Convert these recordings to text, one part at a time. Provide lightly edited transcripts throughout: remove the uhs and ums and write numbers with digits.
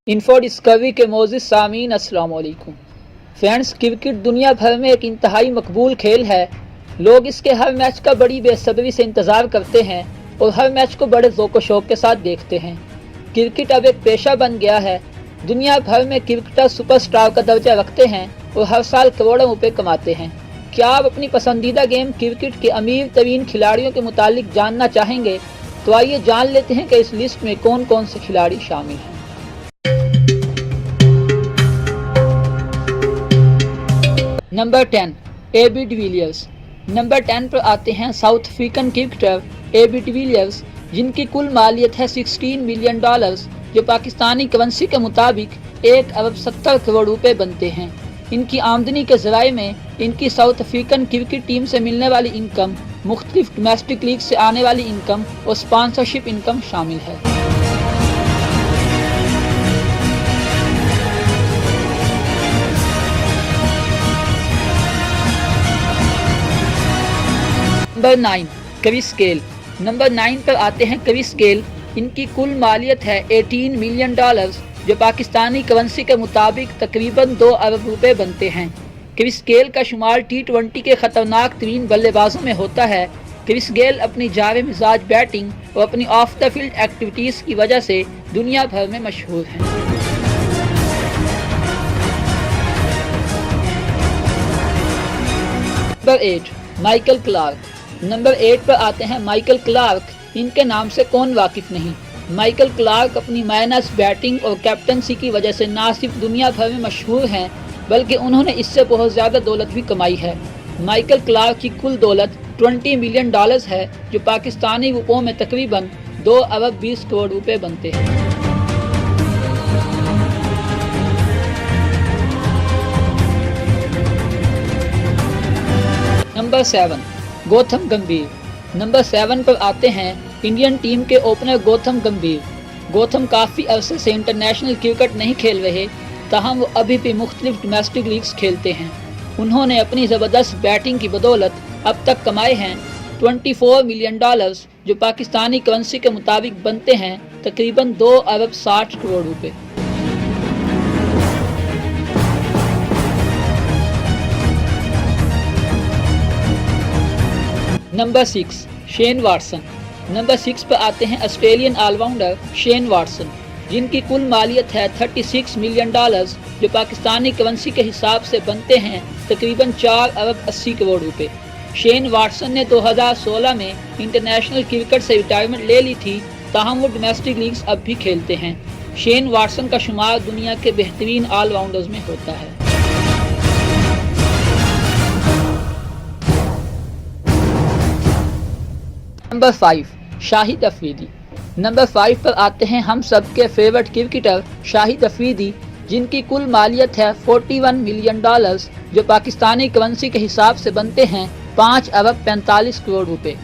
Info discovery के मोअज़्ज़िज़ सामीन अस्सलाम वालेकुम। फ्रेंड्स, क्रिकेट दुनिया भर में एक इंतहाई मकबूल खेल है। लोग इसके हर मैच का बड़ी बेसब्री से इंतज़ार करते हैं और हर मैच को बड़े ज़ौक़ शौक़ के साथ देखते हैं। क्रिकेट अब एक पेशा बन गया है। दुनिया भर में क्रिकेटर सुपरस्टार का दर्जा रखते हैं और हर साल करोड़ों रुपए कमाते हैं। क्या आप अपनी पसंदीदा गेम क्रिकेट के अमीर तरीन खिलाड़ियों के मुतालिक जानना चाहेंगे? तो आइए जान लेते हैं कि इस लिस्ट में कौन कौन से खिलाड़ी शामिल हैं। Number 10 AB. डिविलियर्स। नंबर 10 पर आते हैं South African cricketer AB. De Villiers, जिनकी कुल मालियत है $16 मिलियन, जो पाकिस्तानी करेंसी के मुताबिक 1 अरब 70 करोड़ रुपए बनते हैं। इनकी आमदनी के ज़राए में इनकी साउथ अफ्रीकन क्रिकेट टीम से मिलने वाली इनकम, मुख्तलिफ डोमेस्टिक लीग से आने वाली इनकम और स्पॉन्सरशिप इनकम शामिल है। Number 9 Chris Gayle. नंबर 9 पर आते हैं क्रिस गेल। इनकी कुल मालियत है $18 मिलियन, जो पाकिस्तानी करेंसी के मुताबिक तकरीबन 2 अरब रुपए बनते हैं। क्रिस गेल का शुमार T20 के ख़तरनाक तरीन बल्लेबाजों में होता है। क्रिस गेल अपनी जावे मिजाज बैटिंग और अपनी ऑफ द फील्ड एक्टिविटीज़ की वजह से दुनिया भर में मशहूर हैं। Number 8 Michael Clarke. नंबर 8 पर आते हैं माइकल क्लार्क। इनके नाम से कौन वाकिफ नहीं। माइकल क्लार्क अपनी माइनस बैटिंग और कैप्टनसी की वजह से ना सिर्फ दुनिया भर में मशहूर हैं, बल्कि उन्होंने इससे बहुत ज़्यादा दौलत भी कमाई है। माइकल क्लार्क की कुल दौलत $20 मिलियन है, जो पाकिस्तानी रुपयों में तकरीबन 2 अरब 20 करोड़ रुपए बनते हैं। नंबर 7 गौतम गंभीर। नंबर 7 पर आते हैं इंडियन टीम के ओपनर गौतम गंभीर। गौतम काफ़ी अरसे से इंटरनेशनल क्रिकेट नहीं खेल रहे, ताहम वो अभी भी मुख्तलिफ डोमेस्टिक लीग्स खेलते हैं। उन्होंने अपनी ज़बरदस्त बैटिंग की बदौलत अब तक कमाए हैं $24 मिलियन, जो पाकिस्तानी करेंसी के मुताबिक बनते हैं तकरीबन 2 अरब 60 करोड़ रुपए। Number 6 Shane Watson. नंबर 6 पर आते हैं ऑस्ट्रेलियन ऑलराउंडर शेन वाटसन, जिनकी कुल मालियत है $36 मिलियन, जो पाकिस्तानी करेंसी के हिसाब से बनते हैं तकरीबन 4 अरब 80 करोड़ रुपए। शेन वाटसन ने 2016 में इंटरनेशनल क्रिकेट से रिटायरमेंट ले ली थी, ताहम वो डोमेस्टिक लीग्स अब भी खेलते हैं। शेन वाटसन का शुमार दुनिया के बेहतरीन ऑलराउंडर्स में होता है। नंबर 5 शाहिद अफरीदी। नंबर 5 पर आते हैं हम सबके फेवरेट क्रिकेटर शाहिद अफरीदी, जिनकी कुल मालियत है $41 मिलियन, जो पाकिस्तानी करेंसी के हिसाब से बनते हैं 5 अरब 45 करोड़ रुपए।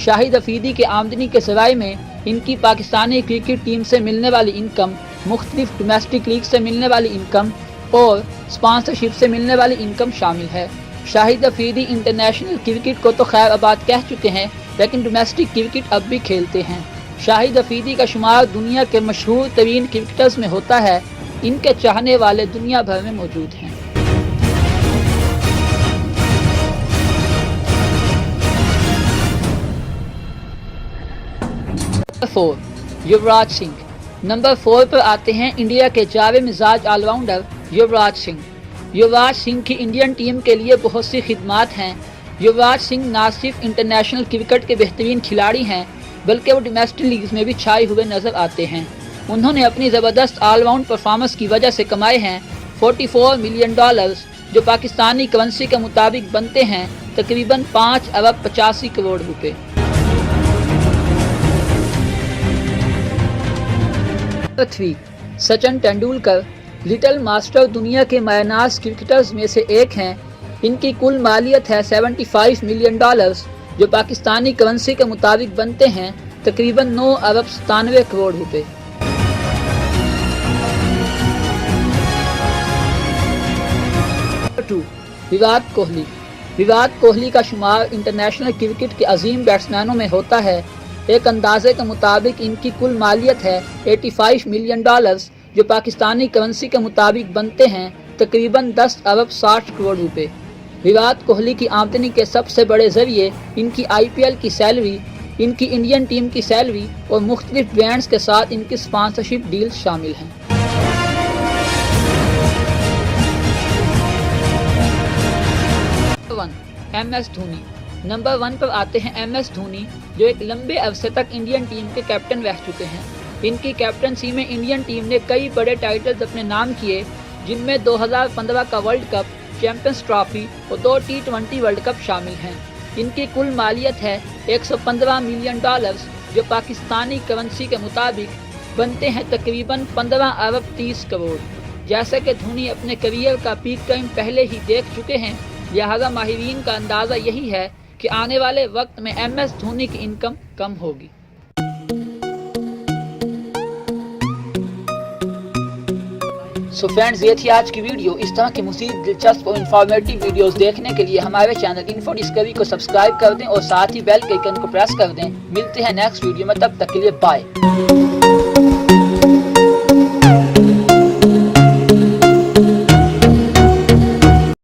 शाहिद अफरीदी के आमदनी के ज़राए में इनकी पाकिस्तानी क्रिकेट टीम से मिलने वाली इनकम, मुख्तलिफ डोमेस्टिक लीग से मिलने वाली इनकम और स्पॉन्सरशिप से मिलने वाली इनकम शामिल है। शाहिद अफरीदी इंटरनेशनल क्रिकेट को तो खैर आबाद कह चुके हैं, लेकिन डोमेस्टिक क्रिकेट अब भी खेलते हैं। शाहिद अफरीदी का शुमार दुनिया के मशहूर तरीन क्रिकेटर्स में होता है। इनके चाहने वाले दुनिया भर में मौजूद हैं। नंबर 4 युवराज सिंह। नंबर 4 पर आते हैं इंडिया के जावे मिजाज ऑलराउंडर युवराज सिंह। युवराज सिंह की इंडियन टीम के लिए बहुत सी खिदमात हैं। युवराज सिंह ना सिर्फ इंटरनेशनल क्रिकेट के बेहतरीन खिलाड़ी हैं, बल्कि वो डोमेस्टिक लीग्स में भी छाए हुए नजर आते हैं। उन्होंने अपनी ज़बरदस्त ऑलराउंड परफॉर्मेंस की वजह से कमाए हैं $44 मिलियन, जो पाकिस्तानी करेंसी के मुताबिक बनते हैं तकरीबन 5 अरब 85 करोड़ रुपए। Number 3 Sachin Tendulkar. Little master दुनिया के मायनाज क्रिकेटर्स में से एक हैं। इनकी कुल मालियत है $75 मिलियन, जो पाकिस्तानी करेंसी के मुताबिक बनते हैं तकरीबन 9 अरब 97 करोड़ रुपए। नंबर 2 विराट कोहली। विराट कोहली का शुमार इंटरनेशनल क्रिकेट के अजीम बैट्समैनों में होता है। एक अंदाजे के मुताबिक इनकी कुल मालियत है $85 मिलियन, جو پاکستانی کرنسی کے مطابق بنتے ہیں تقریباً 10 ارب 60 کروڑ روپے۔ وراٹ کوہلی کی آمدنی کے سب سے بڑے ذریعے ان کی IPL کی سیلری، ان کی انڈین ٹیم کی سیلری اور مختلف برانڈز کے ساتھ ان کی سپانسرشپ ڈیلز شامل ہیں۔ MS دھونی۔ نمبر 1 پر آتے ہیں MS دھونی، جو ایک لمبے عرصے تک انڈین ٹیم کے کیپٹن رہ چکے ہیں۔ ان کی کیپٹنسی میں انڈین ٹیم نے کئی بڑے ٹائٹلز اپنے نام کیے، جن میں 2015 کا ورلڈ کپ، چیمپئنز ٹرافی اور 2 T20 ورلڈ کپ شامل ہیں۔ ان کی کل مالیت ہے $115 ملین، جو پاکستانی کرنسی کے مطابق بنتے ہیں تقریباً 15 ارب 30 کروڑ۔ جیسے کہ دھونی اپنے کیریئر کا پیک ٹائم پہلے ہی دیکھ چکے ہیں، لہذا ماہرین کا اندازہ یہی ہے کہ آنے والے وقت میں MS دھونی کی انکم کم ہوگی۔ سو فرینڈز، یہ تھی آج کی ویڈیو۔ اس طرح کی مزید دلچسپ اور انفارمیٹیو ویڈیوز دیکھنے کے لیے ہمارے چینل انفو ڈسکوری کو سبسکرائب کر دیں اور ساتھ ہی بیل کے آئیکن کو پریس کر دیں۔ ملتے ہیں نیکسٹ ویڈیو میں، تب تک کے لیے بائے۔